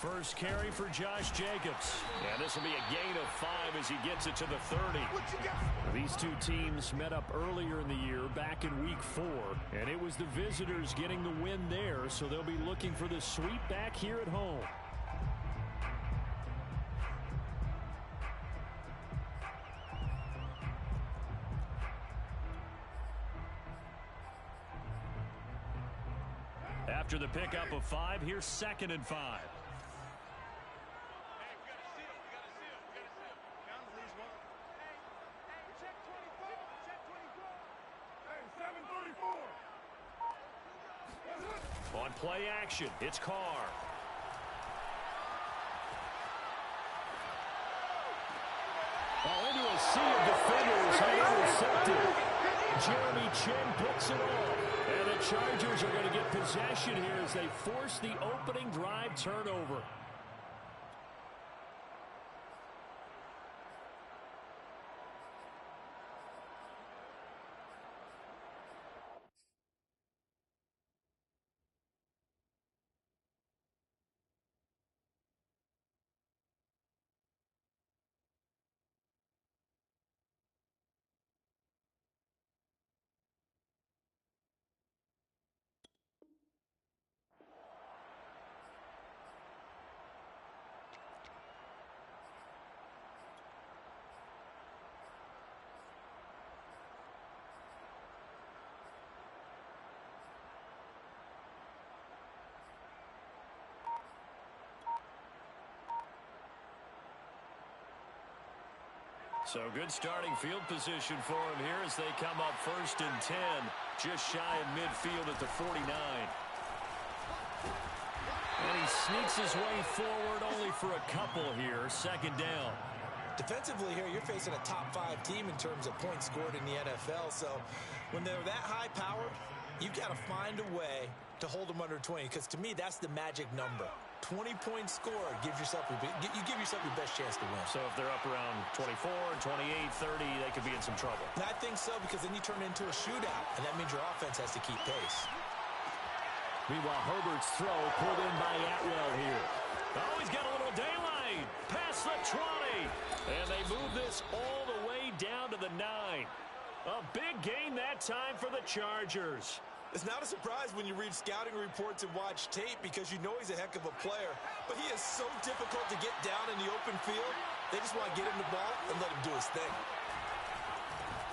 First carry for Josh Jacobs. And this will be a gain of 5 as he gets it to the 30. These two teams met up earlier in the year, back in Week 4. And it was the visitors getting the win there, so they'll be looking for the sweep back here at home. After the pickup of 5, here's 2nd and 5. On play action, it's Carr. Into a sea of defenders and intercepted. Jeremy Chinn picks it off. And the Chargers are going to get possession here as they force the opening drive turnover. So good starting field position for him here as they come up 1st and 10. Just shy of midfield at the 49. And he sneaks his way forward only for a couple here. 2nd down. Defensively here, you're facing a top 5 team in terms of points scored in the NFL. So when they're that high powered, you've got to find a way to hold them under 20. Because to me, that's the magic number. 20 points scored gives yourself you give yourself your best chance to win. So if they're up around 24, 28, 30, they could be in some trouble. And I think so, because then you turn it into a shootout, and that means your offense has to keep pace. Meanwhile, Herbert's throw pulled in by Atwell here. Oh, he's got a little daylight. Past the 20. And they move this all the way down to the 9. A big gain that time for the Chargers. It's not a surprise when you read scouting reports and watch tape, because you know he's a heck of a player. But he is so difficult to get down in the open field. They just want to get him the ball and let him do his thing.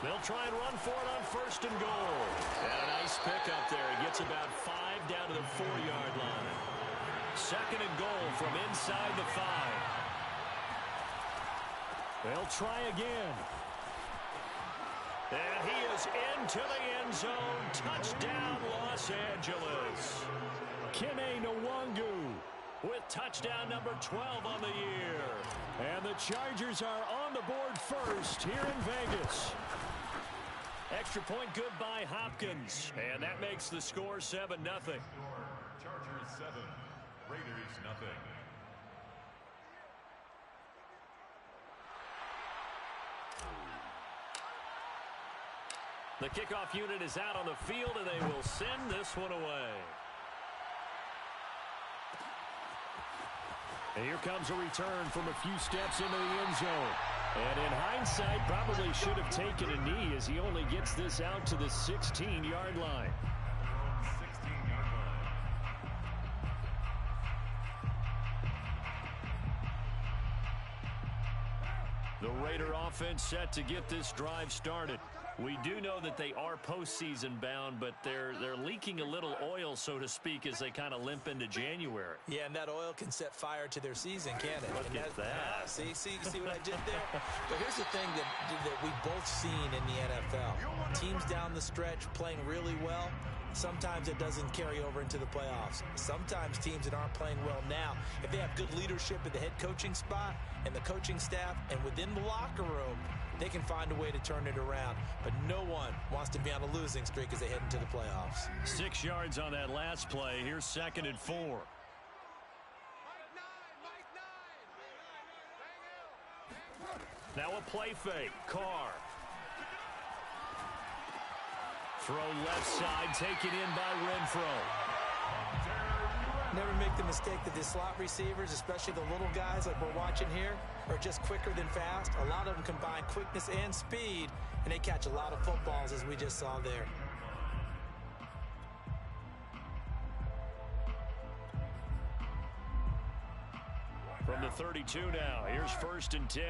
They'll try and run for it on 1st and goal. And a nice pickup there. He gets about 5 down to the 4-yard line. 2nd and goal from inside the 5. They'll try again. And he is into the end zone. Touchdown, Los Angeles. Kene Nwangu with touchdown number 12 on the year. And the Chargers are on the board first here in Vegas. Extra point good by Hopkins. And that makes the score 7-0. Chargers 7, Raiders 0. The kickoff unit is out on the field, and they will send this one away. And here comes a return from a few steps into the end zone. And in hindsight, probably should have taken a knee as he only gets this out to the 16-yard line. The Raider offense set to get this drive started. We do know that they are postseason bound, but they're leaking a little oil, so to speak, as they kind of limp into January. Yeah, and that oil can set fire to their season, can't it? Look at that. See what I did there? But here's the thing that we've both seen in the NFL. Teams down the stretch playing really well. Sometimes it doesn't carry over into the playoffs. Sometimes teams that aren't playing well now, if they have good leadership at the head coaching spot and the coaching staff and within the locker room, they can find a way to turn it around. But no one wants to be on a losing streak as they head into the playoffs. 6 yards on that last play. Here's 2nd and 4. Now a play fake. Carr. Throw left side, taken in by Renfro. Never make the mistake that the slot receivers, especially the little guys like we're watching here, are just quicker than fast. A lot of them combine quickness and speed, and they catch a lot of footballs, as we just saw there. From the 32 now, here's 1st and 10.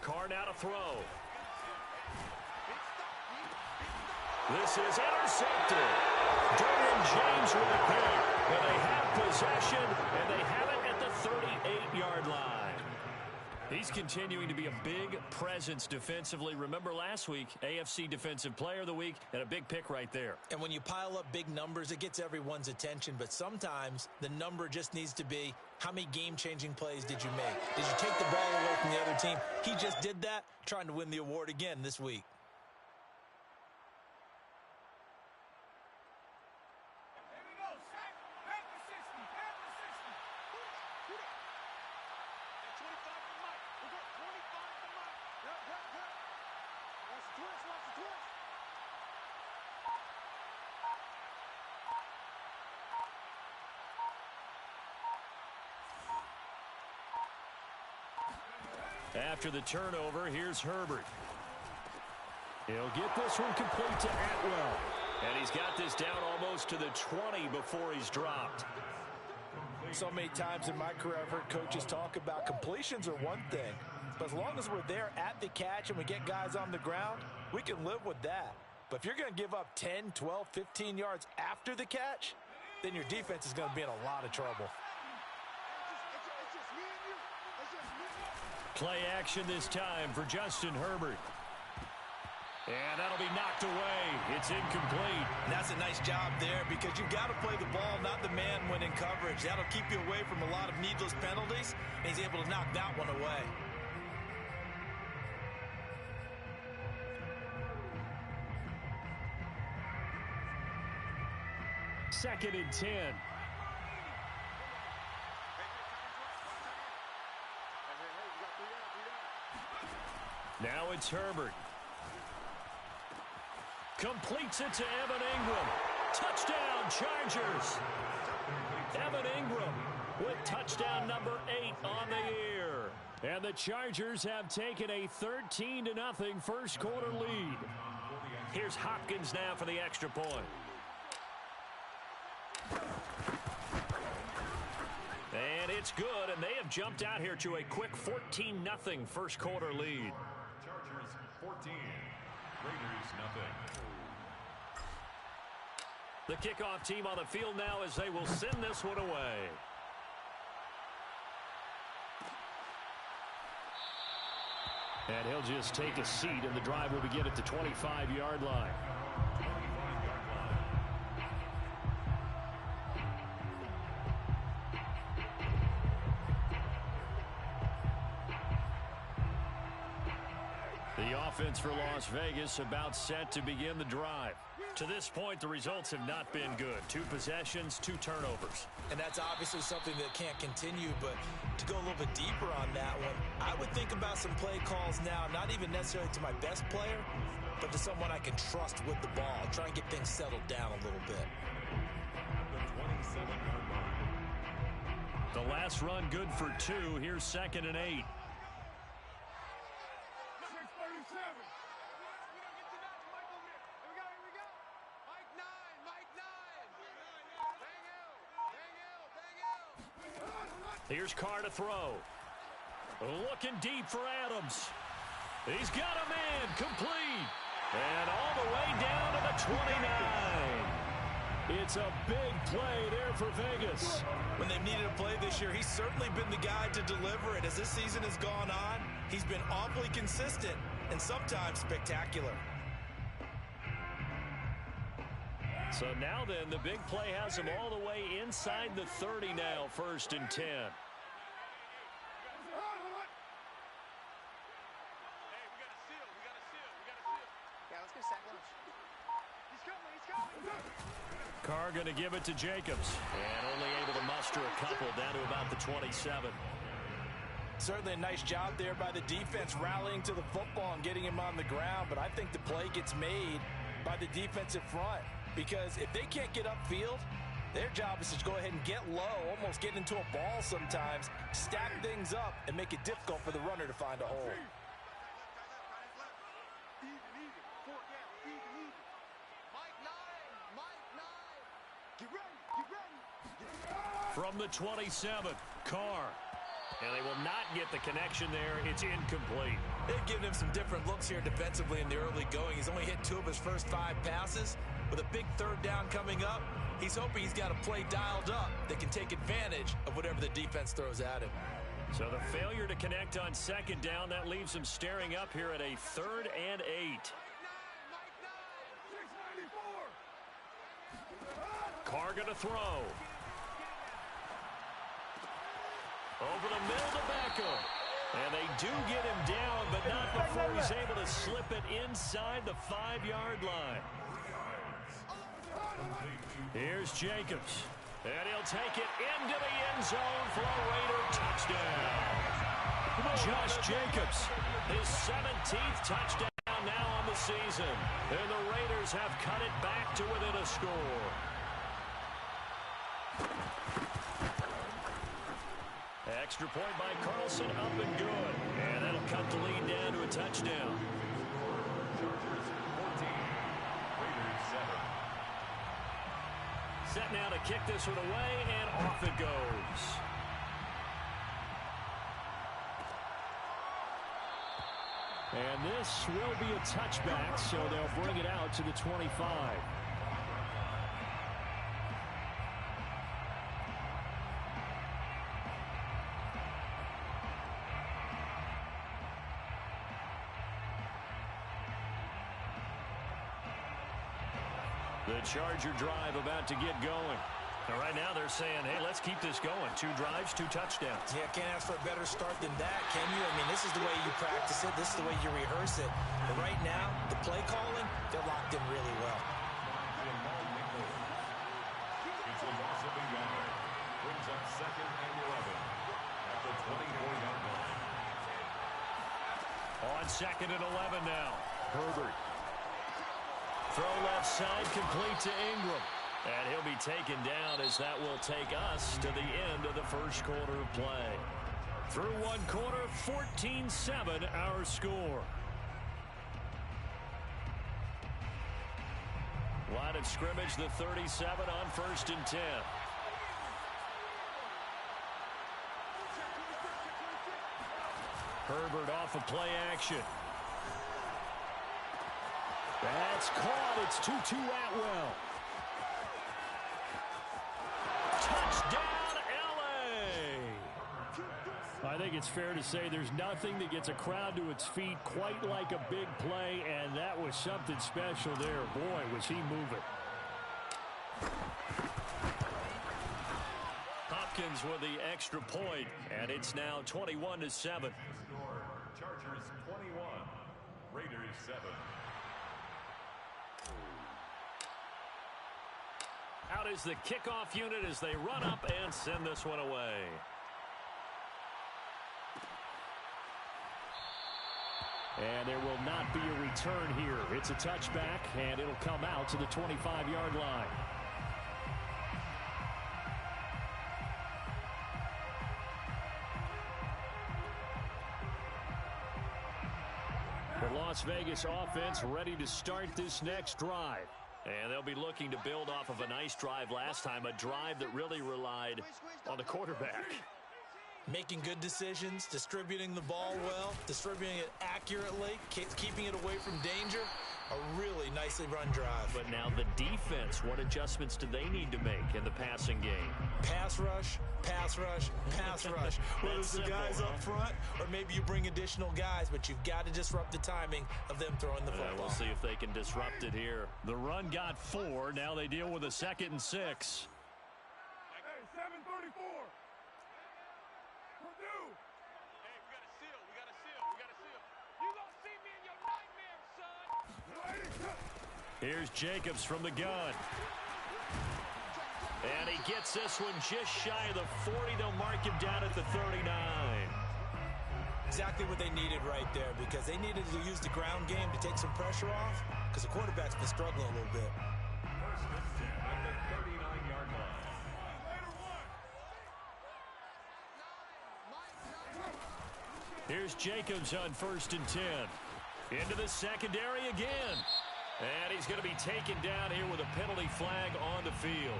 Carr now to throw. This is intercepted. Derwin James with a pick. And they have possession, and they have it at the 38-yard line. He's continuing to be a big presence defensively. Remember last week, AFC Defensive Player of the Week, and a big pick right there. And when you pile up big numbers, it gets everyone's attention. But sometimes the number just needs to be, how many game-changing plays did you make? Did you take the ball away from the other team? He just did that, trying to win the award again this week. After the turnover, here's Herbert. He'll get this one complete to Atwell. And he's got this down almost to the 20 before he's dropped. So many times in my career, I've heard coaches talk about completions are one thing. But as long as we're there at the catch and we get guys on the ground, we can live with that. But if you're going to give up 10, 12, 15 yards after the catch, then your defense is going to be in a lot of trouble. Play action this time for Justin Herbert. And that'll be knocked away. It's incomplete. And that's a nice job there because you've got to play the ball, not the man when in coverage. That'll keep you away from a lot of needless penalties, and he's able to knock that one away. Second and 10. Now it's Herbert. Completes it to Evan Ingram. Touchdown, Chargers. Evan Ingram with touchdown number 8 on the year. And the Chargers have taken a 13-0 first quarter lead. Here's Hopkins now for the extra point. And it's good, and they have jumped out here to a quick 14-0 first quarter lead. Chargers 14, Raiders nothing. The kickoff team on the field now as they will send this one away. And he'll just take a seat, and the drive will begin at the 25-yard line. Offense for Las Vegas about set to begin the drive. To this point, the results have not been good. 2 possessions, 2 turnovers. And that's obviously something that can't continue, but to go a little bit deeper on that one, I would think about some play calls now, not even necessarily to my best player, but to someone I can trust with the ball. Try and get things settled down a little bit. The 27-yard line. The last run good for 2. Here's 2nd and 8. Here's Carr to throw. Looking deep for Adams. He's got a man complete. And all the way down to the 29. It's a big play there for Vegas. When they've needed a play this year, he's certainly been the guy to deliver it. As this season has gone on, he's been awfully consistent and sometimes spectacular. So now then, the big play has him all the way inside the 30 now, 1st and 10. Carr going to give it to Jacobs. And only able to muster a couple down to about the 27. Certainly a nice job there by the defense, rallying to the football and getting him on the ground. But I think the play gets made by the defensive front, because if they can't get upfield, their job is to go ahead and get low, almost get into a ball sometimes, stack things up, and make it difficult for the runner to find a hole. From the 27, Carr. And they will not get the connection there. It's incomplete. They've given him some different looks here defensively in the early going. He's only hit 2 of his first 5 passes. With a big third down coming up, he's hoping he's got a play dialed up that can take advantage of whatever the defense throws at him. So the failure to connect on second down, that leaves him staring up here at a 3rd and 8. Carr going to throw. Over the middle to Beckham. And they do get him down, but not before he's able to slip it inside the 5-yard line. Here's Jacobs. And he'll take it into the end zone for a Raider touchdown. Josh Jacobs, his 17th touchdown now on the season. And the Raiders have cut it back to within a score. Extra point by Carlson, up and good. And that'll cut the lead down to a touchdown. Chargers 14, Raiders 7. Set now to kick this one away, and off it goes. And this will be a touchback, so they'll bring it out to the 25. The Charger drive about to get going. And right now they're saying, hey, let's keep this going. 2 drives, 2 touchdowns. Yeah, can't ask for a better start than that, can you? I mean, this is the way you practice it. This is the way you rehearse it. But right now, the play calling, they're locked in really well. It's a loss of a yard. Brings up 2nd and 11 at the 24-yard line. On 2nd and 11 now. Herbert. Throw left side, complete to Ingram. And he'll be taken down as that will take us to the end of the first quarter of play. Through 1 quarter, 14-7 our score. Line of scrimmage, the 37 on 1st and 10. Herbert off of play action. That's caught. It's Tutu Atwell. Touchdown, L.A. I think it's fair to say there's nothing that gets a crowd to its feet quite like a big play, and that was something special there. Boy, was he moving. Hopkins with the extra point, and it's now 21-7. Score, Chargers 21, Raiders 7. Out is the kickoff unit as they run up and send this one away. And there will not be a return here. It's a touchback, and it'll come out to the 25-yard line. The Las Vegas offense ready to start this next drive. And they'll be looking to build off of a nice drive last time, a drive that really relied on the quarterback. Making good decisions, distributing the ball well, distributing it accurately, keeping it away from danger. A really nicely run drive. But now the defense, what adjustments do they need to make in the passing game? Pass rush, pass rush, pass rush. Whether it's the guys up front or maybe you bring additional guys, but you've got to disrupt the timing of them throwing the football. We'll see if they can disrupt it here. The run got 4. Now they deal with a 2nd and 6. Hey, 734. Purdue. Hey, we got a seal. We got a seal. We got a seal. You gonna see me in your nightmares, son. Here's Jacobs from the gun. And he gets this one just shy of the 40. They'll mark him down at the 39. exactly what they needed right there, because they needed to use the ground game to take some pressure off, because the quarterback's been struggling a little bit. First and 10 at the 39-yard line. Here's Jacobs on 1st and 10. Into the secondary again. And he's going to be taken down here with a penalty flag on the field.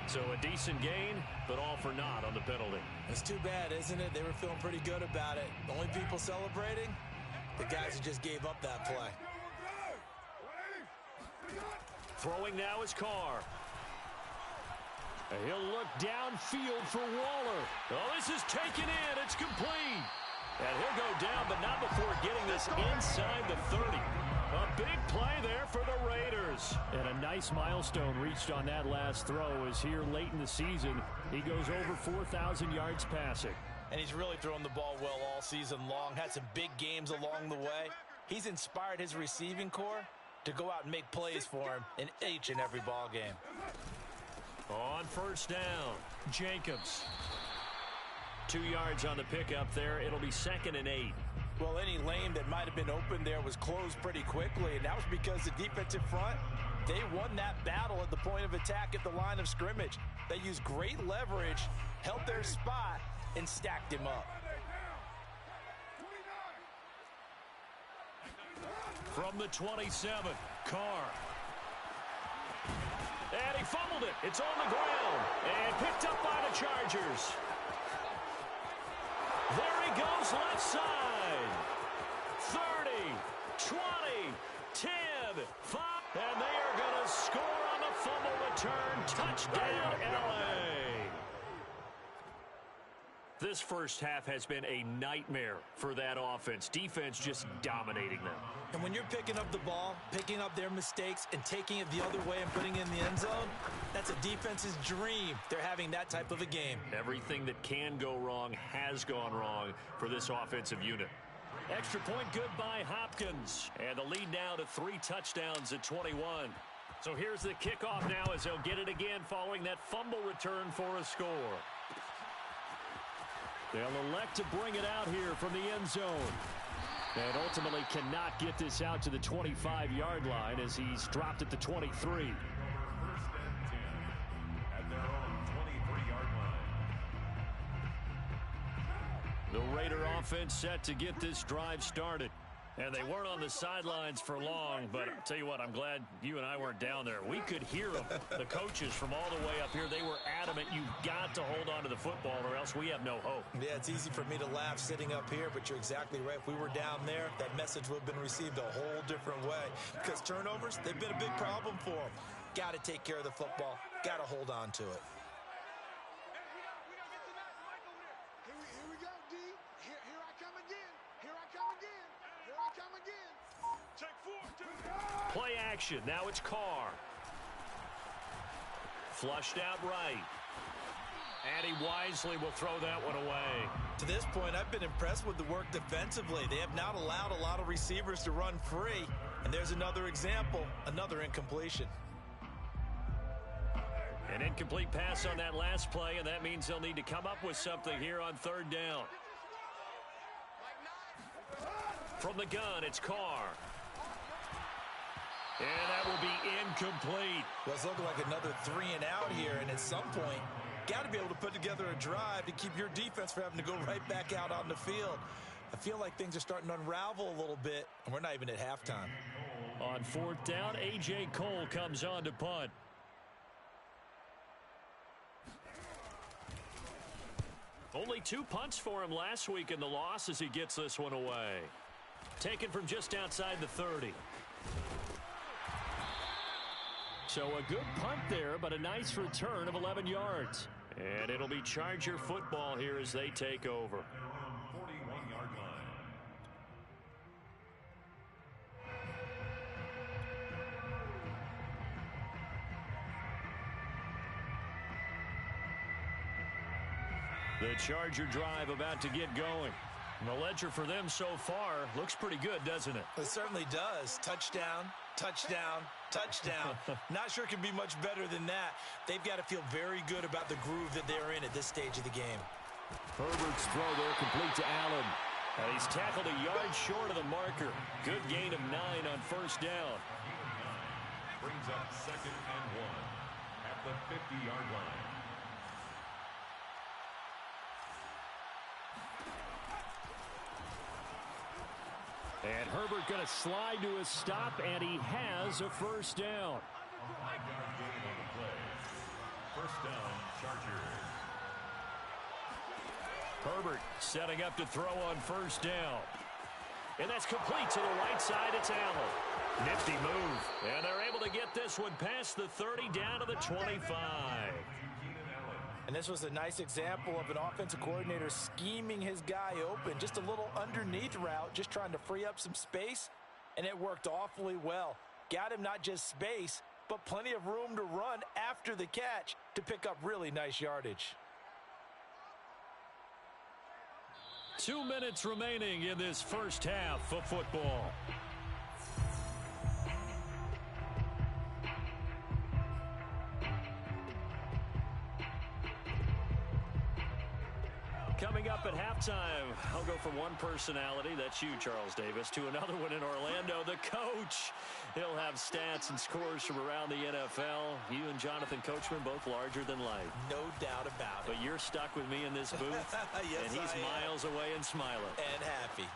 So a decent gain, but all for naught on the penalty. It's too bad, isn't it? They were feeling pretty good about it. The only people celebrating, the guys who just gave up that play. Throwing now is Carr. And he'll look downfield for Waller. Oh, this is taken in. It's complete. And he'll go down, but not before getting this inside the 30. A big play there for the Raiders. And a nice milestone reached on that last throw as here late in the season, he goes over 4,000 yards passing. And he's really thrown the ball well all season long. Had some big games along the way. He's inspired his receiving corps to go out and make plays for him in each and every ball game. On 1st down, Jacobs. 2 yards on the pickup there. It'll be 2nd and 8. Well, any lane that might have been open there was closed pretty quickly, and that was because the defensive front, they won that battle at the point of attack at the line of scrimmage. They used great leverage, held their spot, and stacked him up. From the 27, Carr. And he fumbled it. It's on the ground. And picked up by the Chargers. There he goes left side. 30, 20, 10, 5. And they are going to score on the fumble return. Touchdown, LA. This first half has been a nightmare for that offense. Defense just dominating them. And when you're picking up the ball, picking up their mistakes, and taking it the other way and putting it in the end zone, that's a defense's dream. They're having that type of a game. Everything that can go wrong has gone wrong for this offensive unit. Extra point good by Hopkins. And the lead now to 3 touchdowns at 21. So here's the kickoff now as they'll get it again following that fumble return for a score. They'll elect to bring it out here from the end zone. And ultimately cannot get this out to the 25-yard line as he's dropped at the 23. 1st and 10 at their own 23-yard line. The Raider offense set to get this drive started. And they weren't on the sidelines for long, but I'll tell you what, I'm glad you and I weren't down there. We could hear them, the coaches from all the way up here. They were adamant, you've got to hold on to the football or else we have no hope. Yeah, it's easy for me to laugh sitting up here, but you're exactly right. If we were down there, that message would have been received a whole different way. Because turnovers, they've been a big problem for them. Got to take care of the football. Got to hold on to it. Here we go, D. Here I come again. Here I come again. Here I come again. Check 4, 2. Play action. Now it's Carr. Flushed out right. And he wisely will throw that one away. To this point, I've been impressed with the work defensively. They have not allowed a lot of receivers to run free. And there's another example, another incompletion. An incomplete pass on that last play, and that means they'll need to come up with something here on 3rd down. From the gun, it's Carr. And that will be incomplete. Well, it's looking like another 3 and out here, and at some point, got to be able to put together a drive to keep your defense from having to go right back out on the field. I feel like things are starting to unravel a little bit, and we're not even at halftime. On 4th down, A.J. Cole comes on to punt. Only 2 punts for him last week in the loss as he gets this one away. Taken from just outside the 30. So a good punt there, but a nice return of 11 yards. And it'll be Charger football here as they take over. 41-yard line. The Charger drive about to get going. And the ledger for them so far looks pretty good, doesn't it? It certainly does. Touchdown, touchdown, touchdown. Not sure it can be much better than that. They've got to feel very good about the groove that they're in at this stage of the game. Herbert's throw there complete to Allen. And he's tackled a yard short of the marker. Good gain of 9 on first down. Brings up 2nd and 1 at the 50-yard line. And Herbert going to slide to a stop, and he has a first down. A 5-yard gain on the play. First down, Chargers. Herbert setting up to throw on first down. And that's complete to the right side. It's Allen. Nifty move. And they're able to get this one past the 30 down to the 25. And this was a nice example of an offensive coordinator scheming his guy open. Just a little underneath route, just trying to free up some space. And it worked awfully well. Got him not just space, but plenty of room to run after the catch to pick up really nice yardage. 2 minutes remaining in this first half of football. Coming up at halftime, I'll go from one personality, that's you, Charles Davis, to another one in Orlando, the coach. He'll have stats and scores from around the NFL. You and Jonathan Coachman, both larger than life. No doubt about it. But you're stuck with me in this booth, yes, and he's miles away and smiling. And happy.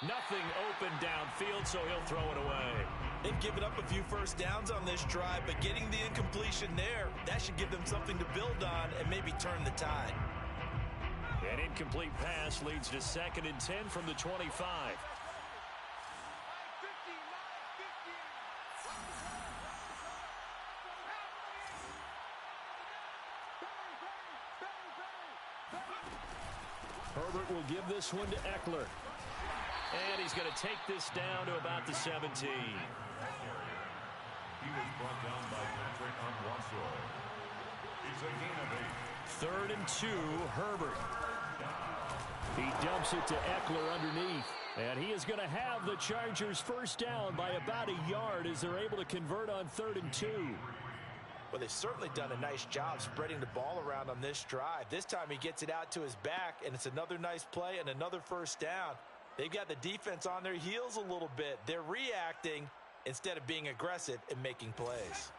Nothing open downfield, so he'll throw it away. They've given up a few first downs on this drive, but getting the incompletion there, that should give them something to build on and maybe turn the tide. An incomplete pass leads to 2nd and 10 from the 25. Herbert will give this one to Eckler. And he's going to take this down to about the 17. He was brought down by Patrick Onwuasor. It's a gain of 8. 3rd and 2, Herbert. He dumps it to Eckler underneath. And he is going to have the Chargers first down by about a yard as they're able to convert on 3rd and 2. Well, they've certainly done a nice job spreading the ball around on this drive. This time he gets it out to his back, and it's another nice play and another first down. They've got the defense on their heels a little bit. They're reacting instead of being aggressive and making plays.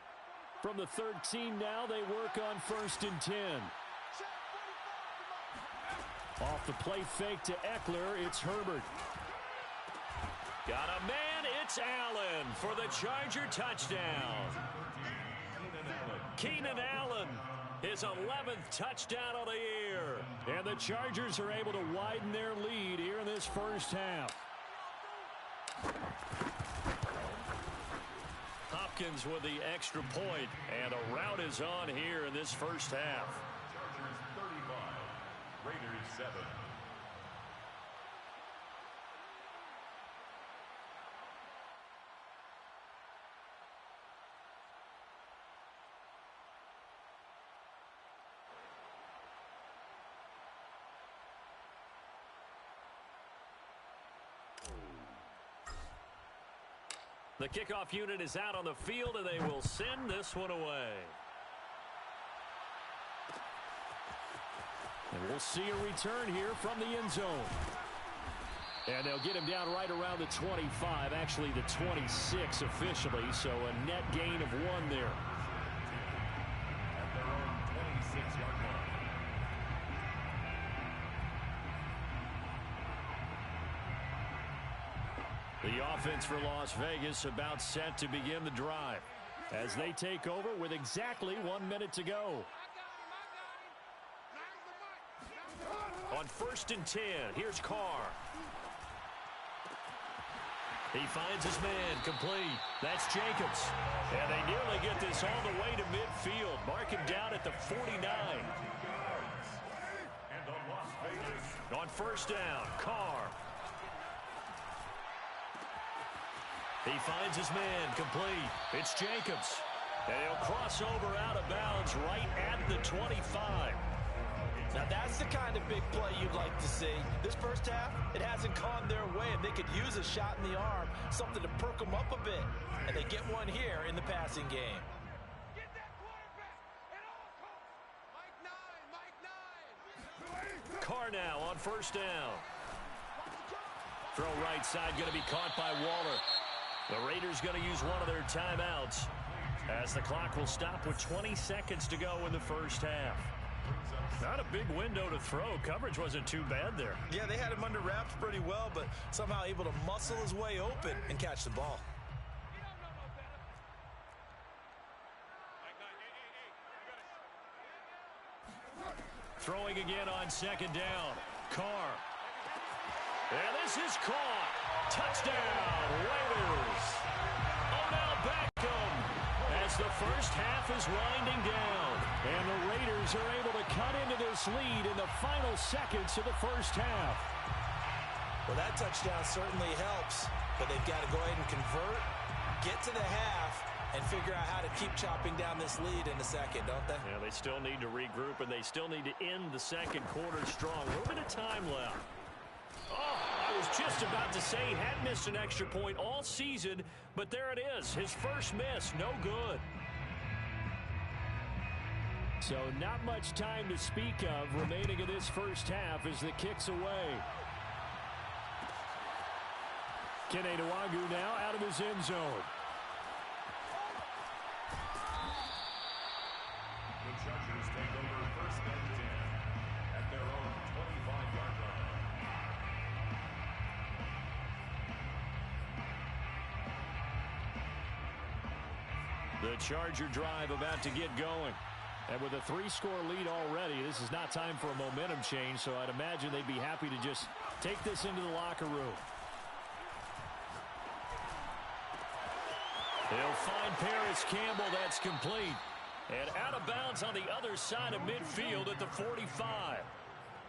From the 13 now, they work on 1st and 10. Off the play fake to Eckler, it's Herbert. Got a man, it's Allen for the Charger touchdown. Keenan Allen, his 11th touchdown of the year. And the Chargers are able to widen their lead here in this first half. Hopkins with the extra point, and a rout is on here in this first half. Chargers 35, Raiders 7. The kickoff unit is out on the field, and they will send this one away. And we'll see a return here from the end zone. And they'll get him down right around the 25, actually the 26 officially, so a net gain of 1 there. At their own 26-yard line. The offense for Las Vegas about set to begin the drive as they take over with exactly 1 minute to go. On 1st and 10, here's Carr. He finds his man, complete. That's Jacobs. And they nearly get this all the way to midfield. Mark him down at the 49. And on Las Vegas. On 1st down, Carr. He finds his man, complete. It's Jacobs. And he'll cross over out of bounds right at the 25. Now that's the kind of big play you'd like to see. This first half, it hasn't gone their way, and they could use a shot in the arm, something to perk them up a bit. And they get one here in the passing game. Get that quarterback at all costs. Mike 9, Mike 9. Carr now on 1st down. Throw right side going to be caught by Waller. The Raiders going to use one of their timeouts as the clock will stop with 20 seconds to go in the first half. Not a big window to throw. Coverage wasn't too bad there. Yeah, they had him under wraps pretty well, but somehow able to muscle his way open and catch the ball. Throwing again on second down. Carr. And this is caught. Touchdown, Raiders. Odell Beckham as the first half is winding down. And the Raiders are able to cut into this lead in the final seconds of the first half. Well, that touchdown certainly helps, but they've got to go ahead and convert, get to the half, and figure out how to keep chopping down this lead in the second, don't they? Yeah, they still need to regroup, and they still need to end the second quarter strong. A little bit of time left. Oh, I was just about to say he had missed an extra point all season, but there it is. His first miss, no good. So not much time to speak of remaining in this first half as the kick's away. Kene Nwangwu now out of his end zone. The Chargers take over first and 10 at their own 25-yard line. The Charger drive about to get going. And with a 3-score lead already, this is not time for a momentum change, so I'd imagine they'd be happy to just take this into the locker room. They'll find Paris Campbell. That's complete. And out of bounds on the other side of midfield at the 45.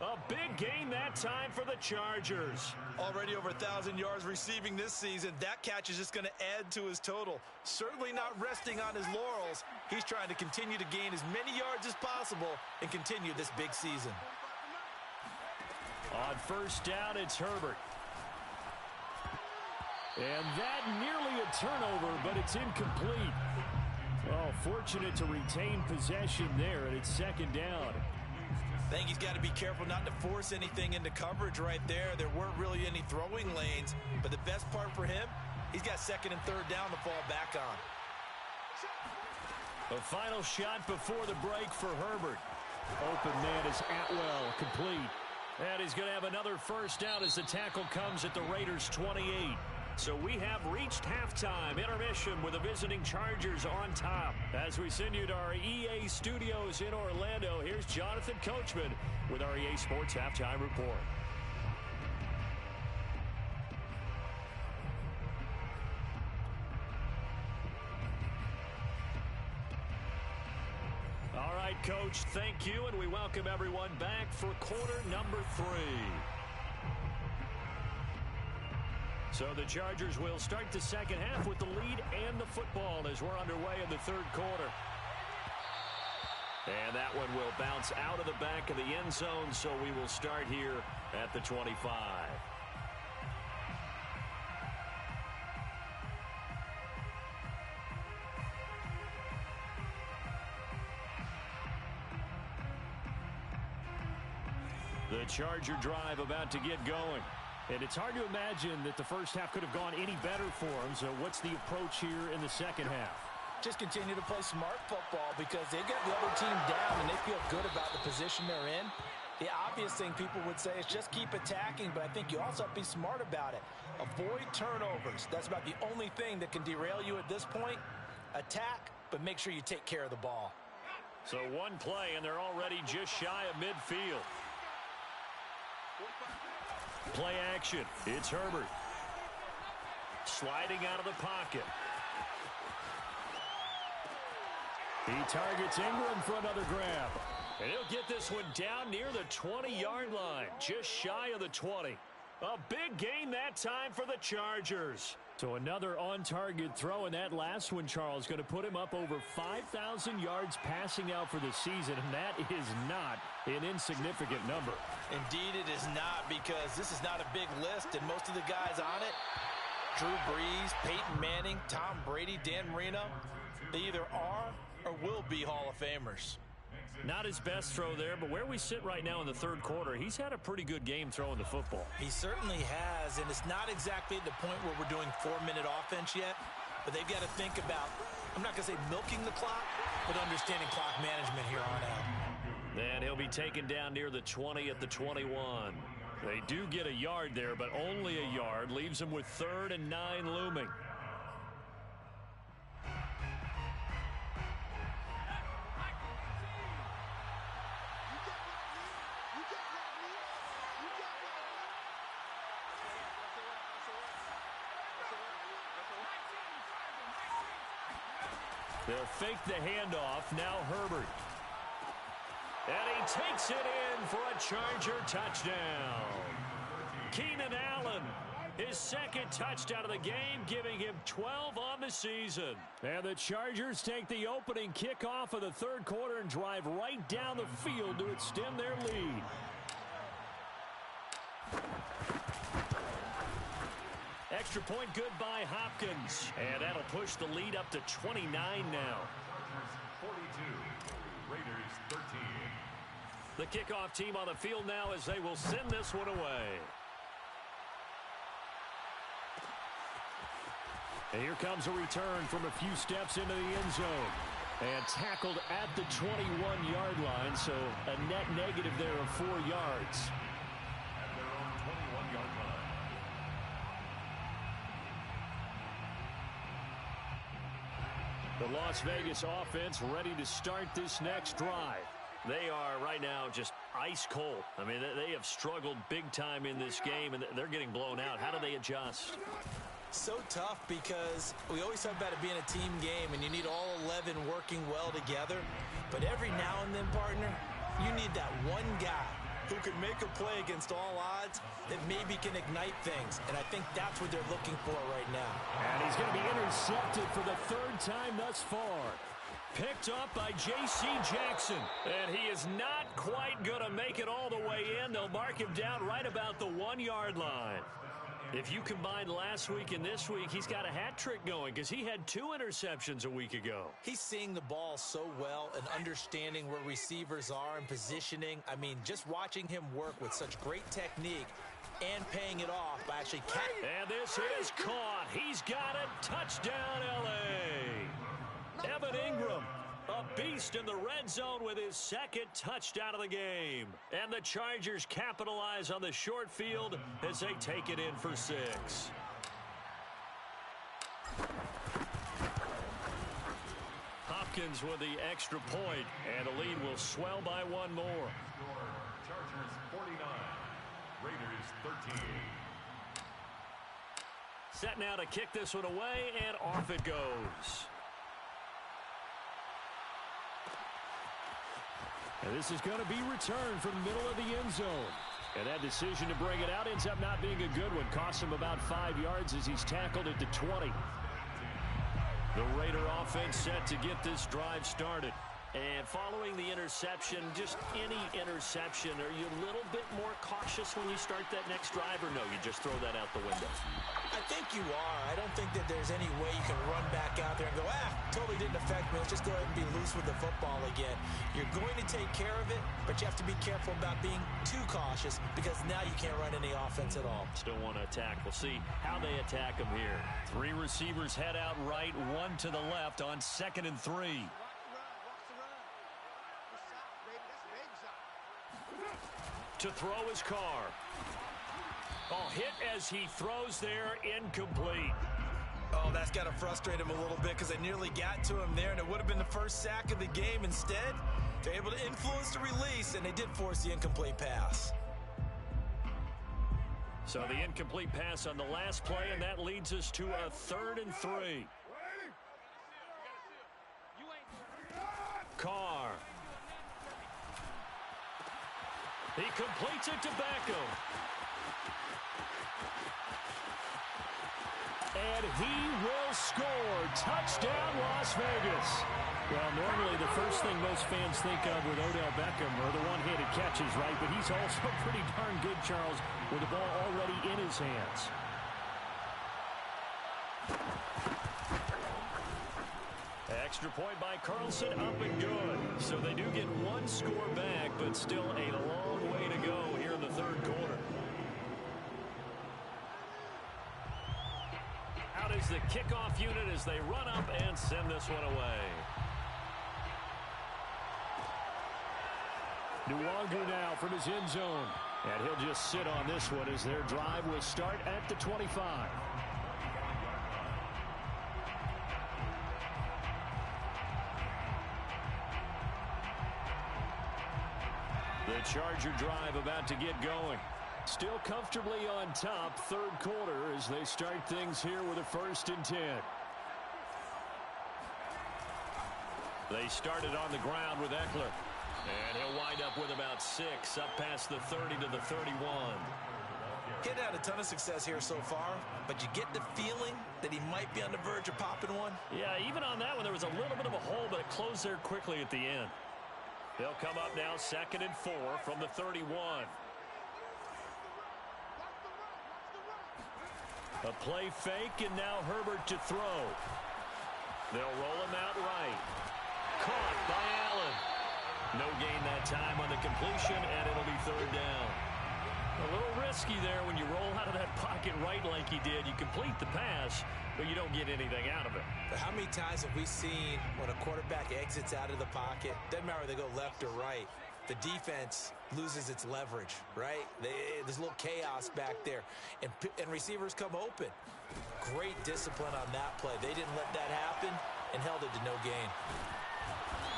A big gain that time for the Chargers. Already over 1,000 yards receiving this season. That catch is just going to add to his total. Certainly not resting on his laurels. He's trying to continue to gain as many yards as possible and continue this big season. On first down, it's Herbert. And that nearly a turnover, but it's incomplete. Oh, fortunate to retain possession there, and it's second down. I think he's got to be careful not to force anything into coverage right there. There weren't really any throwing lanes, but the best part for him, he's got second and third down to fall back on. A final shot before the break for Herbert. Open man is Atwell, complete. And he's going to have another first down as the tackle comes at the Raiders' 28. So we have reached halftime intermission with the visiting Chargers on top. As we send you to our EA studios in Orlando, here's Jonathan Coachman with our EA Sports Halftime Report. All right, Coach, thank you, and we welcome everyone back for quarter number 3. So the Chargers will start the second half with the lead and the football as we're underway in the third quarter. And that one will bounce out of the back of the end zone, so we will start here at the 25. The Charger drive about to get going. And it's hard to imagine that the first half could have gone any better for them. So what's the approach here in the second half? Just continue to play smart football because they got the other team down and they feel good about the position they're in. The obvious thing people would say is just keep attacking, but I think you also have to be smart about it. Avoid turnovers. That's about the only thing that can derail you at this point. Attack, but make sure you take care of the ball. So one play, and they're already just shy of midfield. Play action. It's Herbert. Sliding out of the pocket. He targets Ingram for another grab. And he'll get this one down near the 20-yard line, just shy of the 20. A big gain that time for the Chargers. So another on-target throw, and that last one, Charles, going to put him up over 5,000 yards passing out for the season, and that is not an insignificant number. Indeed it is not, because this is not a big list, and most of the guys on it, Drew Brees, Peyton Manning, Tom Brady, Dan Marino, they either are or will be Hall of Famers. Not his best throw there, but where we sit right now in the third quarter, he's had a pretty good game throwing the football. He certainly has, and it's not exactly at the point where we're doing 4-minute offense yet, but they've got to think about, I'm not going to say milking the clock, but understanding clock management here on out. And he'll be taken down near the 20 at the 21. They do get a yard there, but only a yard. Leaves them with 3rd and 9 looming. They'll fake the handoff. Now Herbert. And he takes it in for a Charger touchdown. Keenan Allen, his 2nd touchdown of the game, giving him 12 on the season. And the Chargers take the opening kickoff of the third quarter and drive right down the field to extend their lead. Extra point good by Hopkins. And that'll push the lead up to 29 now. 42, Raiders 13. The kickoff team on the field now as they will send this one away. And here comes a return from a few steps into the end zone. And tackled at the 21-yard line, so a net negative there of 4 yards. At their own 21-yard line. The Las Vegas offense ready to start this next drive. They are right now just ice cold. I mean, they have struggled big time in this game, and they're getting blown out. How do they adjust? So tough because we always talk about it being a team game, and you need all 11 working well together. But every now and then, partner, you need that one guy who can make a play against all odds that maybe can ignite things. And I think that's what they're looking for right now. And he's going to be intercepted for the 3rd time thus far. Picked up by J.C. Jackson. And he is not quite going to make it all the way in. They'll mark him down right about the 1-yard line. If you combine last week and this week, he's got a hat trick going because he had 2 interceptions a week ago. He's seeing the ball so well and understanding where receivers are and positioning. I mean, just watching him work with such great technique and paying it off by actually catching. And this is caught. He's got it. Touchdown, L.A. Evan Ingram, a beast in the red zone with his 2nd touchdown of the game. And the Chargers capitalize on the short field as they take it in for 6. Hopkins with the extra point, and the lead will swell by 1 more. Chargers 49, Raiders 13. Set now to kick this one away, and off it goes. And this is going to be returned from the middle of the end zone. And that decision to bring it out ends up not being a good one. Costs him about 5 yards as he's tackled at the 20. The Raider offense set to get this drive started. And following the interception, just any interception, are you a little bit more cautious when you start that next drive, or no, you just throw that out the window? I think you are. I don't think that there's any way you can run back out there and go, totally didn't affect me. Let's just go ahead and be loose with the football again. You're going to take care of it, but you have to be careful about being too cautious because now you can't run any offense at all. Still want to attack. We'll see how they attack him here. 3 receivers head out right, 1 to the left on 2nd and 3. To throw his car. Oh, hit as he throws there, incomplete. Oh, that's got to frustrate him a little bit because they nearly got to him there, and it would have been the first sack of the game. Instead, they're able to influence the release, and they did force the incomplete pass. So the incomplete pass on the last play, and that leads us to a 3rd and 3. Carr. He completes it to Beckham. And he will score. Touchdown, Las Vegas. Well, normally the first thing most fans think of with Odell Beckham are the one-handed catches, right? But he's also pretty darn good, Charles, with the ball already in his hands. extra point by Carlson, up and good. So they do get one score back, but still a long way to go here in the third quarter. Out is the kickoff unit as they run up and send this one away. Nwangu now from his end zone. And he'll just sit on this one as their drive will start at the 25. The Charger drive about to get going. Still comfortably on top, third quarter, as they start things here with a 1st and 10. They started on the ground with Eckler. And he'll wind up with about 6, up past the 30 to the 31. He's had a ton of success here so far, but you get the feeling that he might be on the verge of popping one. Yeah, even on that one, there was a little bit of a hole, but it closed there quickly at the end. They'll come up now 2nd and 4 from the 31. A play fake, and now Herbert to throw. They'll roll him out right. Caught by Allen. No gain that time on the completion, and it'll be 3rd down. A little risky there when you roll out of that pocket right like he did. You complete the pass, but you don't get anything out of it. But how many times have we seen when a quarterback exits out of the pocket, doesn't matter whether they go left or right, the defense loses its leverage, right? There's a little chaos back there, and receivers come open. Great discipline on that play. They didn't let that happen and held it to no gain.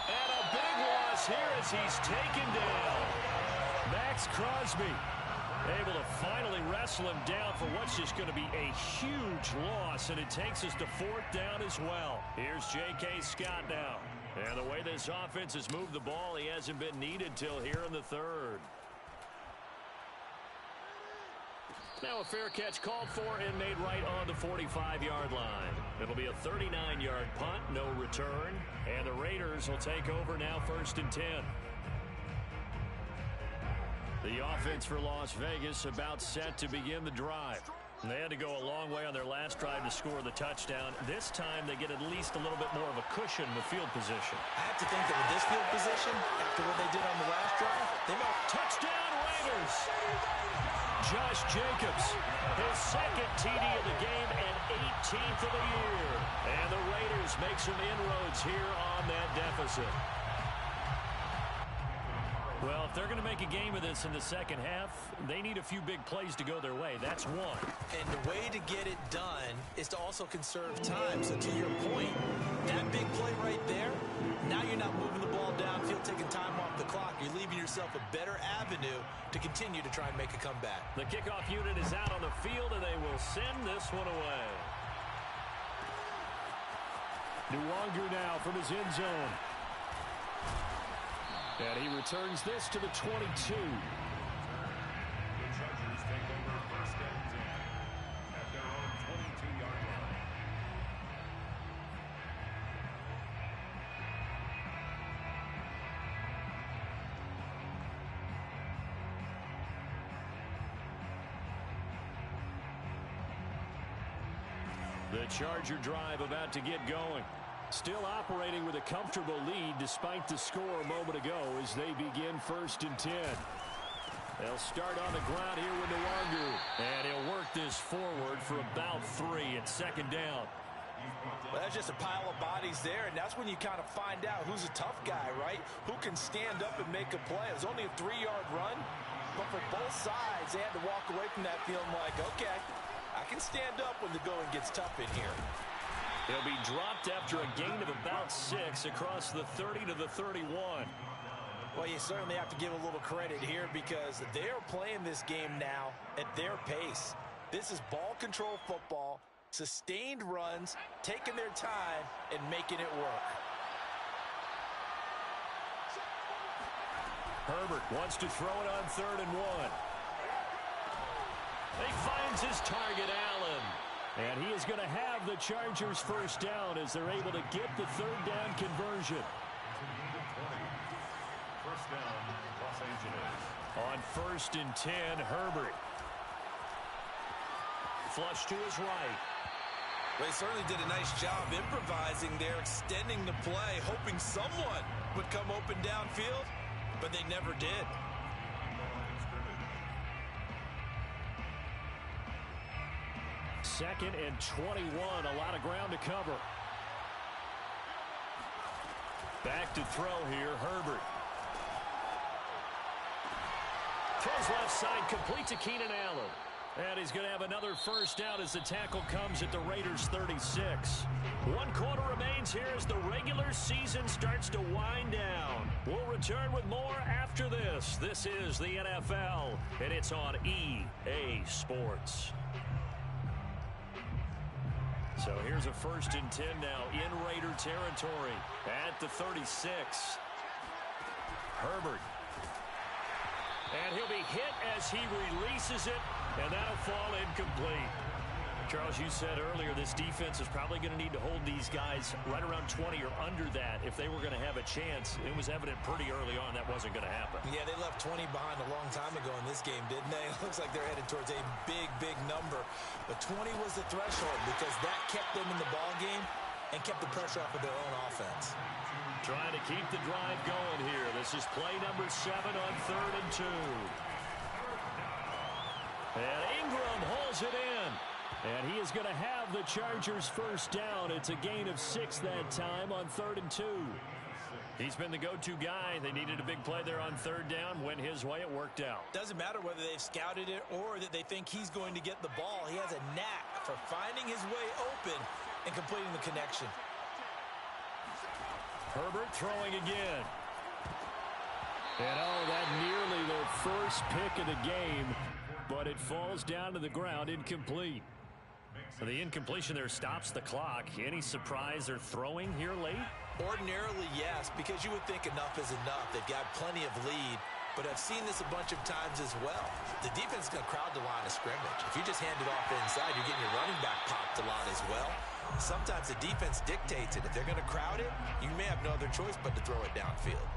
And a big loss here as he's taken down. Maxx Crosby able to finally wrestle him down for what's just going to be a huge loss, and it takes us to 4th down as well. Here's J.K. Scott now. And the way this offense has moved the ball, he hasn't been needed till here in the 3rd. Now a fair catch called for and made right on the 45-yard line. It'll be a 39-yard punt, no return. And the Raiders will take over now 1st and 10. The offense for Las Vegas about set to begin the drive. They had to go a long way on their last drive to score the touchdown. This time they get at least a little bit more of a cushion with field position. I have to think that with this field position, after what they did on the last drive, they might... Touchdown Raiders! Josh Jacobs, his 2nd TD of the game and 18th of the year. And the Raiders make some inroads here on that deficit. Well, if they're going to make a game of this in the second half, they need a few big plays to go their way. That's one. And the way to get it done is to also conserve time. So to your point, that big play right there, now you're not moving the ball downfield, taking time off the clock. You're leaving yourself a better avenue to continue to try and make a comeback. The kickoff unit is out on the field, and they will send this one away. Nwangu now from his end zone. And he returns this to the 22. The Chargers take over 1st and 10 at their own 22-yard line. The Charger drive about to get going. Still operating with a comfortable lead despite the score a moment ago as they begin 1st and 10. They'll start on the ground here with Nwangu. And he'll work this forward for about 3 at 2nd down. Well, that's just a pile of bodies there, and that's when you kind of find out who's a tough guy, right? Who can stand up and make a play. It was only a 3-yard run, but for both sides, they had to walk away from that feeling like, okay, I can stand up when the going gets tough in here. He'll be dropped after a gain of about 6 across the 30 to the 31. Well, you certainly have to give a little credit here because they're playing this game now at their pace. This is ball control football, sustained runs, taking their time, and making it work. Herbert wants to throw it on 3rd and 1. He finds his target, Allen. And he is going to have the Chargers 1st down as they're able to get the 3rd down conversion. 1st down, Los Angeles. On 1st and 10, Herbert. Flush to his right. They certainly did a nice job improvising there, extending the play, hoping someone would come open downfield, but they never did. Second and 21, a lot of ground to cover. Back to throw here, Herbert. Throws left side, complete to Keenan Allen. And he's going to have another first down as the tackle comes at the Raiders' 36. 1 quarter remains here as the regular season starts to wind down. We'll return with more after this. This is the NFL, and it's on EA Sports. So here's a 1st and 10 now in Raider territory at the 36. Herbert. And he'll be hit as he releases it, and that'll fall incomplete. Charles, you said earlier this defense is probably going to need to hold these guys right around 20 or under that if they were going to have a chance. It was evident pretty early on that wasn't going to happen. Yeah, they left 20 behind a long time ago in this game, didn't they? It looks like they're headed towards a big, big number. But 20 was the threshold because that kept them in the ball game and kept the pressure off of their own offense. Trying to keep the drive going here. This is play number 7 on 3rd and 2. And Ingram hauls it in. And he is going to have the Chargers first down. It's a gain of 6 that time on 3rd and 2. He's been the go-to guy. They needed a big play there on 3rd down. Went his way. It worked out. Doesn't matter whether they've scouted it or that they think he's going to get the ball. He has a knack for finding his way open and completing the connection. Herbert throwing again. And that nearly their first pick of the game. But it falls down to the ground, incomplete. So the incompletion there stops the clock. Any surprise they're throwing here late? Ordinarily, yes, because you would think enough is enough. They've got plenty of lead, but I've seen this a bunch of times as well. The defense is going to crowd the line of scrimmage. If you just hand it off inside, you're getting your running back popped a lot as well. Sometimes the defense dictates it. If they're going to crowd it, you may have no other choice but to throw it downfield.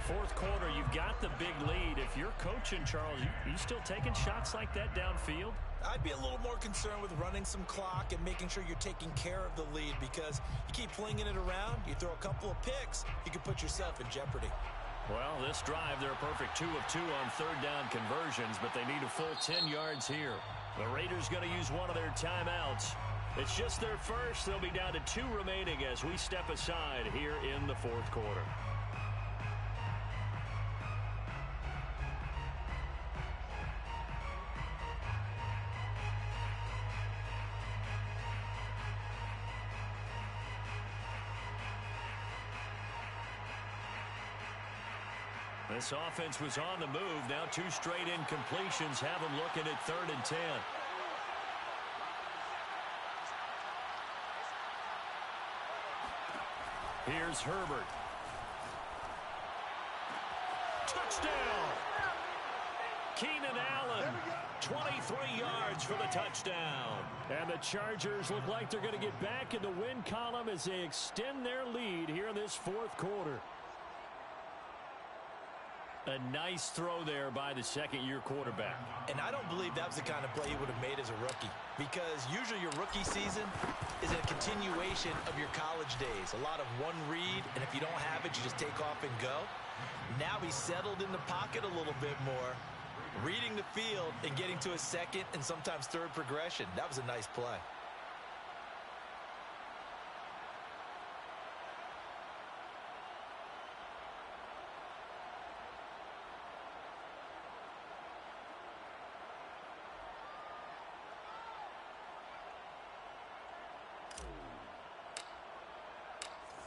4th quarter, you've got the big lead. If you're coaching, Charles, you still taking shots like that downfield? I'd be a little more concerned with running some clock and making sure you're taking care of the lead, because you keep flinging it around, you throw a couple of picks, you can put yourself in jeopardy. Well, this drive, they're a perfect 2 of 2 on 3rd down conversions, but they need a full 10 yards here. The Raiders going to use one of their timeouts. It's just their first. They'll be down to 2 remaining as we step aside here in the 4th quarter. This offense was on the move. Now 2 straight incompletions have them looking at 3rd and 10. Here's Herbert. Touchdown! Keenan Allen, 23 yards for the touchdown. And the Chargers look like they're going to get back in the win column as they extend their lead here in this 4th quarter. A nice throw there by the second-year quarterback. And I don't believe that was the kind of play he would have made as a rookie, because usually your rookie season is a continuation of your college days. A lot of one read, and if you don't have it, you just take off and go. Now he's settled in the pocket a little bit more, reading the field and getting to a second and sometimes third progression. That was a nice play.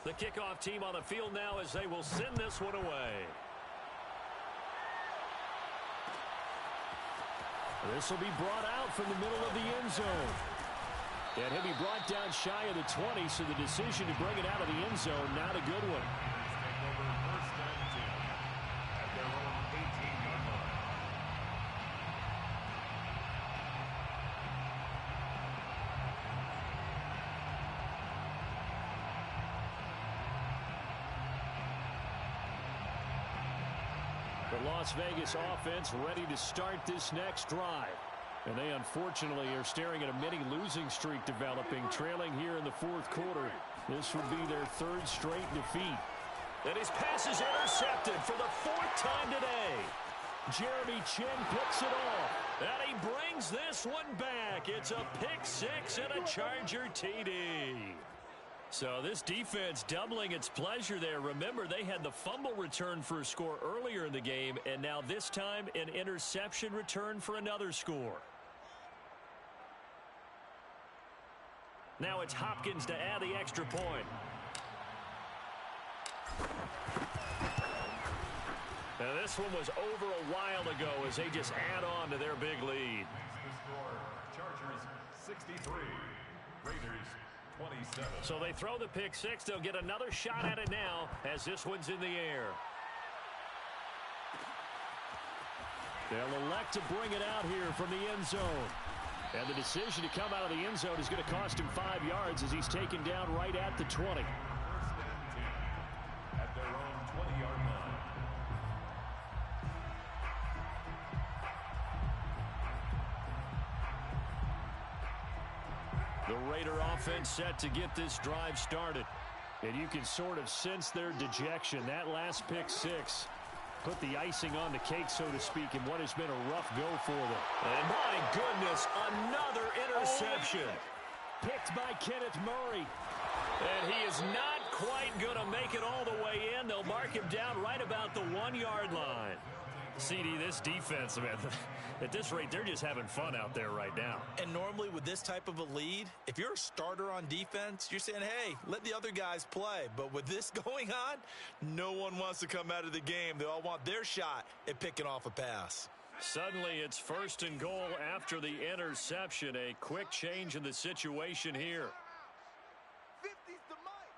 The kickoff team on the field now as they will send this one away. This will be brought out from the middle of the end zone. And he'll be brought down shy of the 20, so the decision to bring it out of the end zone, not a good one. The Las Vegas offense ready to start this next drive. And they unfortunately are staring at a mini losing streak developing, trailing here in the fourth quarter. This would be their third straight defeat. And his pass is intercepted for the fourth time today. Jeremy Chinn picks it off. And he brings this one back. It's a pick six and a Charger TD. So this defense doubling its pleasure there. Remember, they had the fumble return for a score earlier in the game, and now this time an interception return for another score. Now it's Hopkins to add the extra point. Now this one was over a while ago as they just add on to their big lead. The score, Chargers 63, Raiders 27. So they throw the pick six. They'll get another shot at it now as this one's in the air. They'll elect to bring it out here from the end zone. And the decision to come out of the end zone is going to cost him 5 yards as he's taken down right at the 20. First and 10 at their own 20-yard line. The Raider offense set to get this drive started. And you can sort of sense their dejection. That last pick six put the icing on the cake, so to speak, in what has been a rough go for them. And my goodness, another interception. Picked by Kenneth Murray. And he is not quite going to make it all the way in. They'll mark him down right about the 1-yard line. CD, this defense, man, at this rate, they're just having fun out there right now. And normally with this type of a lead, if you're a starter on defense, you're saying, hey, let the other guys play. But with this going on, no one wants to come out of the game. They all want their shot at picking off a pass. Suddenly it's first and goal after the interception. A quick change in the situation here. 50's the mic.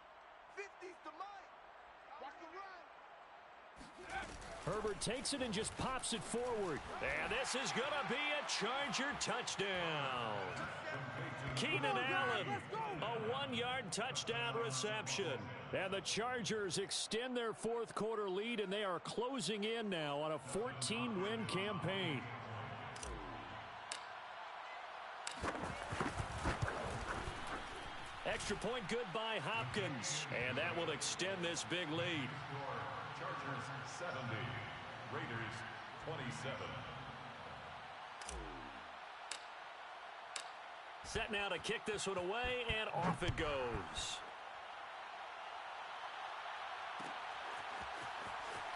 50's the mic. Watch the run. Herbert takes it and just pops it forward. And this is going to be a Charger touchdown. Keenan Allen, a 1-yard touchdown reception. And the Chargers extend their fourth quarter lead, and they are closing in now on a 14-win campaign. Extra point good by Hopkins. And that will extend this big lead. Chargers 70, Raiders 27. Set now to kick this one away, and off it goes.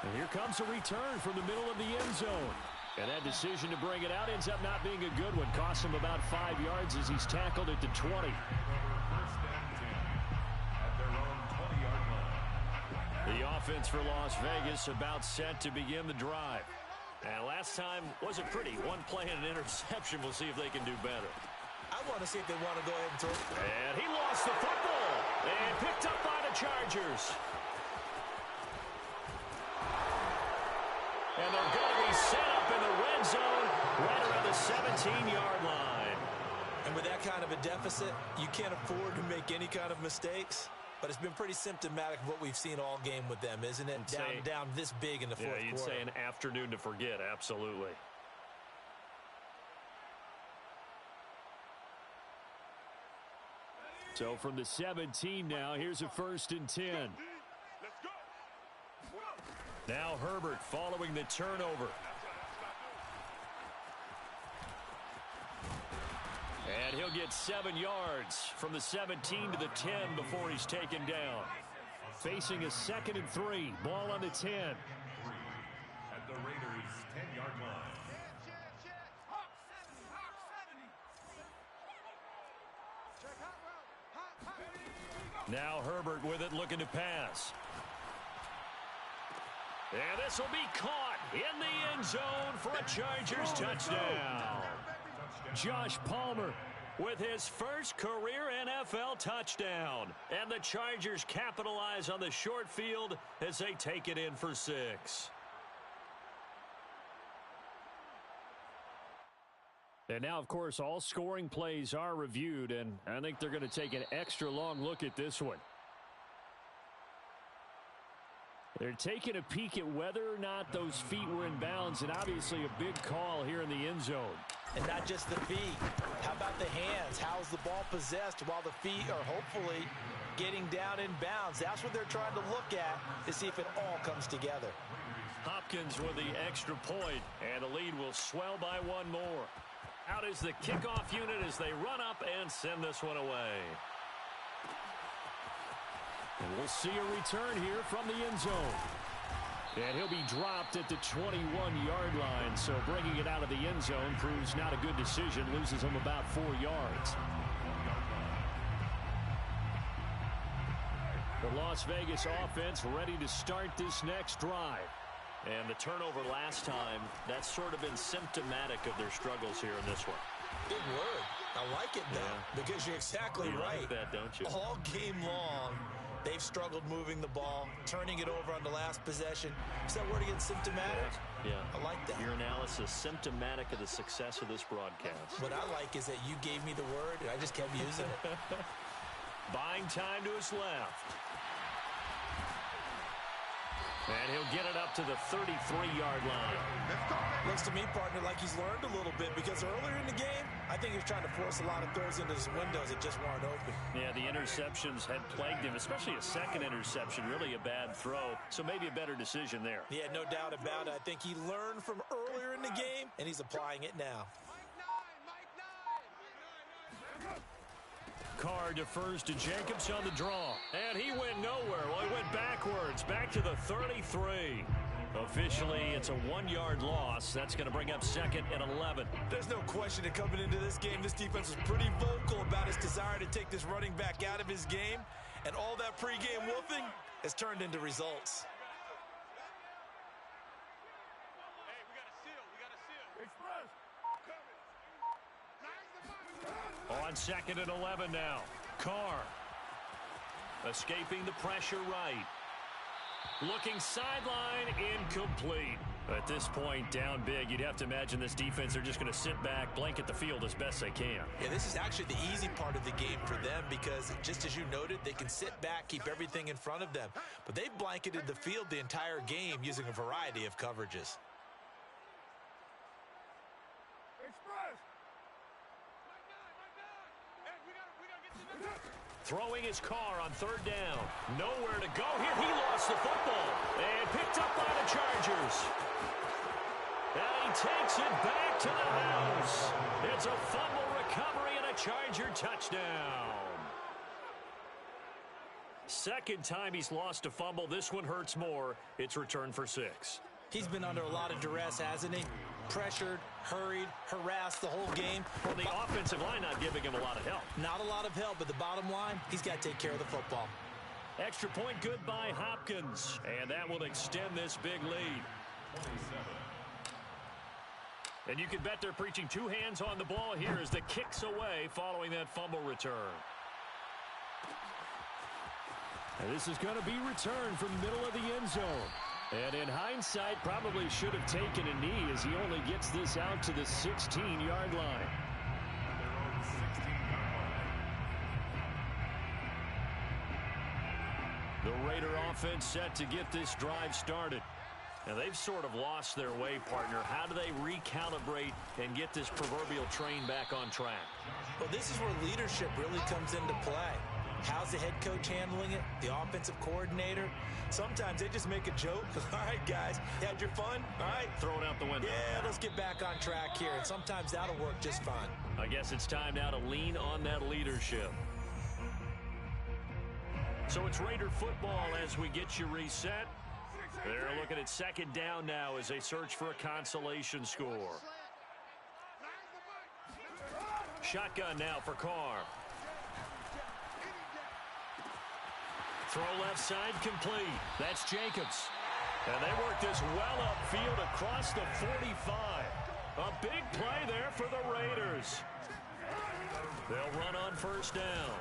And here comes a return from the middle of the end zone. And that decision to bring it out ends up not being a good one. Costs him about 5 yards as he's tackled at the 20. First and 10 at their own 20-yard line. The offense for Las Vegas about set to begin the drive. And last time wasn't pretty. One play and an interception. We'll see if they can do better. I want to see if they want to go ahead and throw. And he lost the football. And picked up by the Chargers. And they're going to be set up in the red zone right around the 17-yard line. And with that kind of a deficit, you can't afford to make any kind of mistakes. But it's been pretty symptomatic of what we've seen all game with them, isn't it? Down this big in the fourth quarter. Yeah, you'd say an afternoon to forget, absolutely. So from the 17 now, here's a 1st and 10. Now Herbert following the turnover. And he'll get 7 yards from the 17 to the 10 before he's taken down. Facing a 2nd and 3. Ball on the 10. At the Raiders' 10-yard line. Now Herbert with it, looking to pass. And this will be caught in the end zone for a Chargers touchdown. Josh Palmer with his first career NFL touchdown. And the Chargers capitalize on the short field as they take it in for 6. And now, of course, all scoring plays are reviewed, and I think they're going to take an extra long look at this one. They're taking a peek at whether or not those feet were in bounds, and obviously a big call here in the end zone. and not just the feet. How about the hands? How's the ball possessed while the feet are hopefully getting down in bounds? That's what they're trying to look at to see if it all comes together. Hopkins with the extra point, and the lead will swell by one more. Out is the kickoff unit as they run up and send this one away. And we'll see a return here from the end zone. And he'll be dropped at the 21-yard line, so bringing it out of the end zone proves not a good decision, loses him about 4 yards. The Las Vegas offense ready to start this next drive. And the turnover last time, that's sort of been symptomatic of their struggles here in this one. Big word. I like it, though, because you're exactly right. You like that, don't you? All game long, they've struggled moving the ball, turning it over on the last possession. Is that word again, symptomatic? Yeah. I like that. Your analysis, symptomatic of the success of this broadcast. What I like is that you gave me the word, and I just kept using it. Buying time to his left. And he'll get it up to the 33-yard line. Looks to me, partner, like he's learned a little bit, because earlier in the game, I think he was trying to force a lot of throws into his windows that just weren't open. Yeah, the interceptions had plagued him, especially a second interception, really a bad throw. So maybe a better decision there. Yeah, no doubt about it. I think he learned from earlier in the game, and he's applying it now. Carr defers to Jacobs on the draw. And he went nowhere. Well, he went backwards, back to the 33. Officially, it's a 1-yard loss. That's going to bring up 2nd and 11. There's no question that coming into this game, this defense was pretty vocal about his desire to take this running back out of his game. And all that pregame woofing has turned into results. Hey, we got a seal. We got a seal. Express. On 2nd and 11 now. Carr escaping the pressure right. Looking sideline, incomplete. At this point, down big, you'd have to imagine this defense, they're just going to sit back, blanket the field as best they can. Yeah, this is actually the easy part of the game for them because, just as you noted, they can sit back, keep everything in front of them. But they've blanketed the field the entire game using a variety of coverages. Throwing his Carr on 3rd down. Nowhere to go here. He lost the football. And picked up by the Chargers. And he takes it back to the house. It's a fumble recovery and a Charger touchdown. Second time he's lost a fumble. This one hurts more. It's returned for 6. He's been under a lot of duress, hasn't he? Pressured, hurried, harassed the whole game. Well, the offensive line not giving him a lot of help. Not a lot of help, but the bottom line, he's got to take care of the football. Extra point good by Hopkins. And that will extend this big lead. 27. And you can bet they're preaching 2 hands on the ball here as the kicks away following that fumble return. And this is going to be returned from the middle of the end zone. And in hindsight, probably should have taken a knee as he only gets this out to the 16-yard line. The Raider offense set to get this drive started. Now, they've sort of lost their way, partner. How do they recalibrate and get this proverbial train back on track? Well, this is where leadership really comes into play. How's the head coach handling it? The offensive coordinator? Sometimes they just make a joke. All right, guys, you had your fun? All right. Throw it out the window. Yeah, let's get back on track here. And sometimes that'll work just fine. I guess it's time now to lean on that leadership. So it's Raider football as we get you reset. They're looking at 2nd down now as they search for a consolation score. Shotgun now for Carr. Throw left side complete. That's Jacobs. And they work this well upfield across the 45. A big play there for the Raiders. They'll run on 1st down.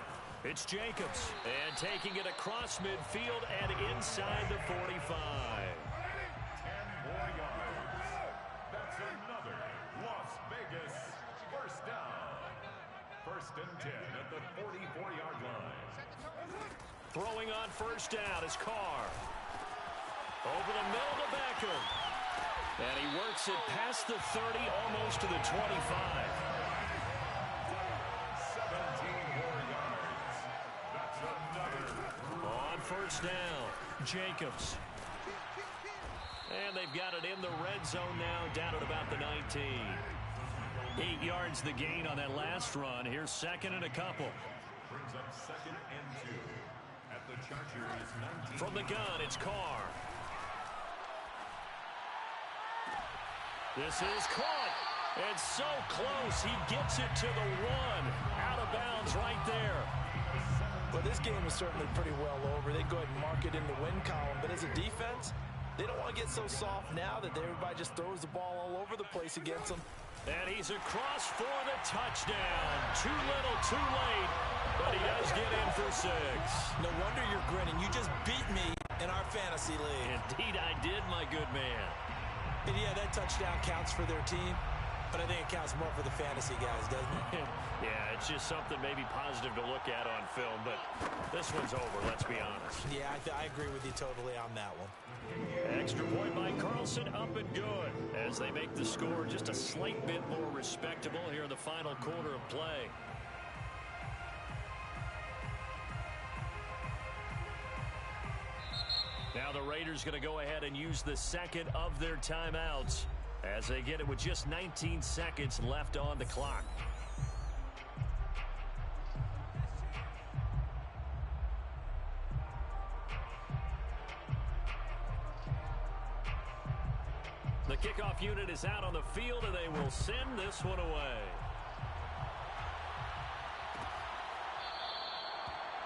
It's Jacobs. And taking it across midfield and inside the 45. 10 more yards. That's another Las Vegas 1st down. 1st and 10 at the 44-yard line. Throwing on 1st down is Carr. Over the middle to Beckham. And he works it past the 30, almost to the 25. 17 more yards. That's another. On first down, Jacobs. And they've got it in the red zone now, down at about the 19. 8 yards the gain on that last run. Here's second and a couple. Brings up 2nd and 2. At the Chargers 19. From the gun, it's Carr. This is caught. It's so close. He gets it to the 1. Out of bounds right there. Well, this game is certainly pretty well over. They go ahead and mark it in the win column. But as a defense, they don't want to get so soft now that everybody just throws the ball all over the place against them. And he's across for the touchdown. Too little, too late. But he does get in for 6. No wonder you're grinning. You just beat me in our fantasy league. Indeed I did, my good man. And yeah, that touchdown counts for their team, but I think it counts more for the fantasy guys, doesn't it? Yeah, it's just something maybe positive to look at on film, but this one's over, let's be honest. Yeah, I agree with you totally on that one. Extra point by Carlson, up and good, as they make the score just a slight bit more respectable here in the final quarter of play. Now the Raiders going to go ahead and use the second of their timeouts as they get it with just 19 seconds left on the clock. The kickoff unit is out on the field, and they will send this one away.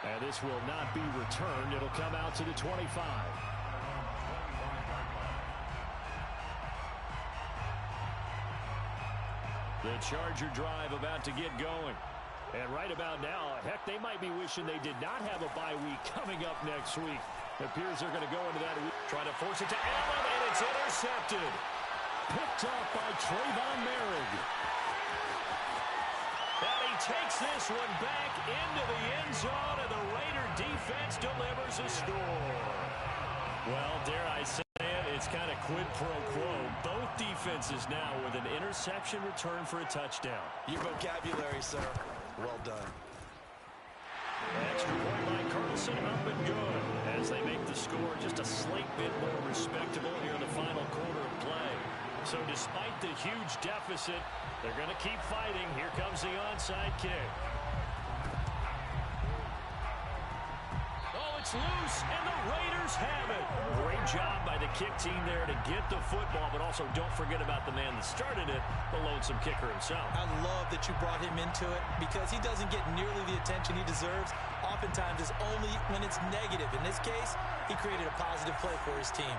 And this will not be returned. It'll come out to the 25. The Charger drive about to get going. And right about now, heck, they might be wishing they did not have a bye week coming up next week. It appears they're going to go into that week. Try to force it to Allen, and it's intercepted. Picked up by Trayvon Merrick. And he takes this one back into the end zone, and the Raider defense delivers a score. Well, dare I say it, it's kind of quid pro quo. Both defenses now with an interception return for a touchdown. Your vocabulary, sir. Well done. Extra point by Carlson, up and good, as they make the score just a slight bit more respectable here in the final quarter of play. So despite the huge deficit, they're going to keep fighting. Here comes the onside kick. Oh, it's loose, and the Raiders have it. Great job by the kick team there to get the football, but also don't forget about the man that started it, the lonesome kicker himself. I love that you brought him into it because he doesn't get nearly the attention he deserves. Oftentimes it's only when it's negative. In this case, he created a positive play for his team.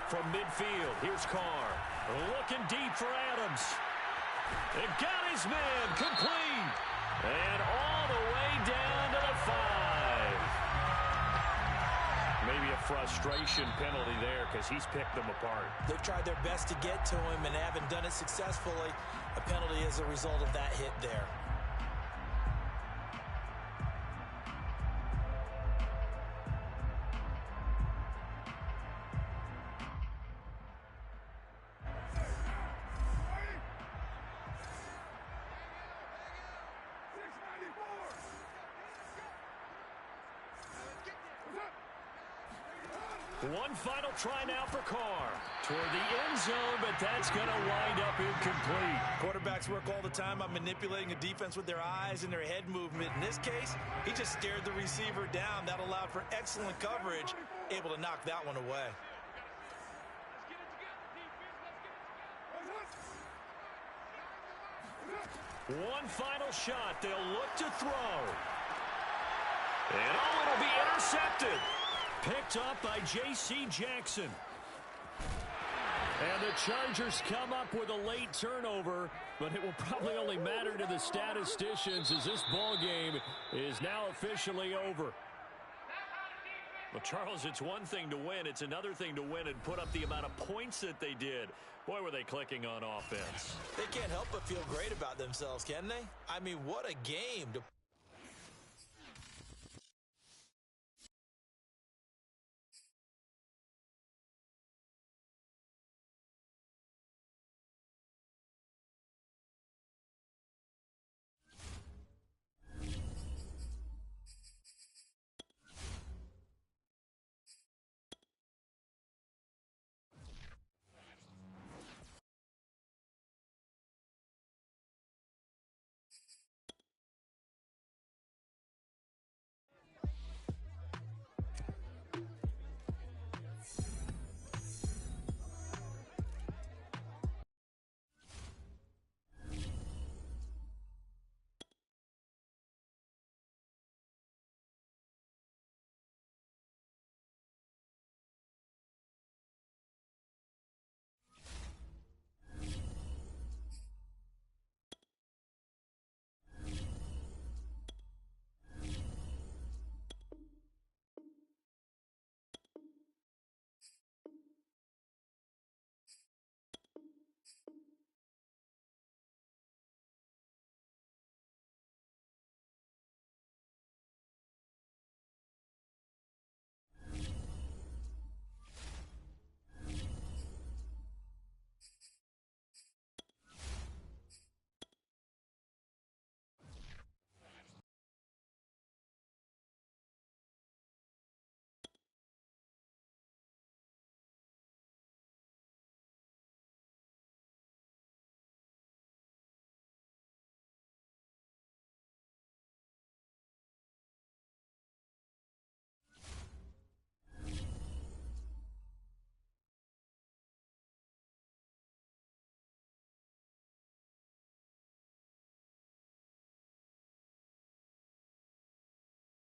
From midfield, here's Carr. Looking deep for Adams. It got his man complete. And all the way down to the 5. Maybe a frustration penalty there because he's picked them apart. They've tried their best to get to him and haven't done it successfully. A penalty as a result of that hit there. One final try now for Carr. Toward the end zone, but that's going to wind up incomplete. Quarterbacks work all the time on manipulating a defense with their eyes and their head movement. In this case, he just stared the receiver down. That allowed for excellent coverage, able to knock that one away. One final shot. They'll look to throw. And it'll be intercepted. Picked up by J.C. Jackson. And the Chargers come up with a late turnover, but it will probably only matter to the statisticians as this ball game is now officially over. Well, Charles, it's one thing to win. It's another thing to win and put up the amount of points that they did. Boy, were they clicking on offense. They can't help but feel great about themselves, can they? I mean, what a game to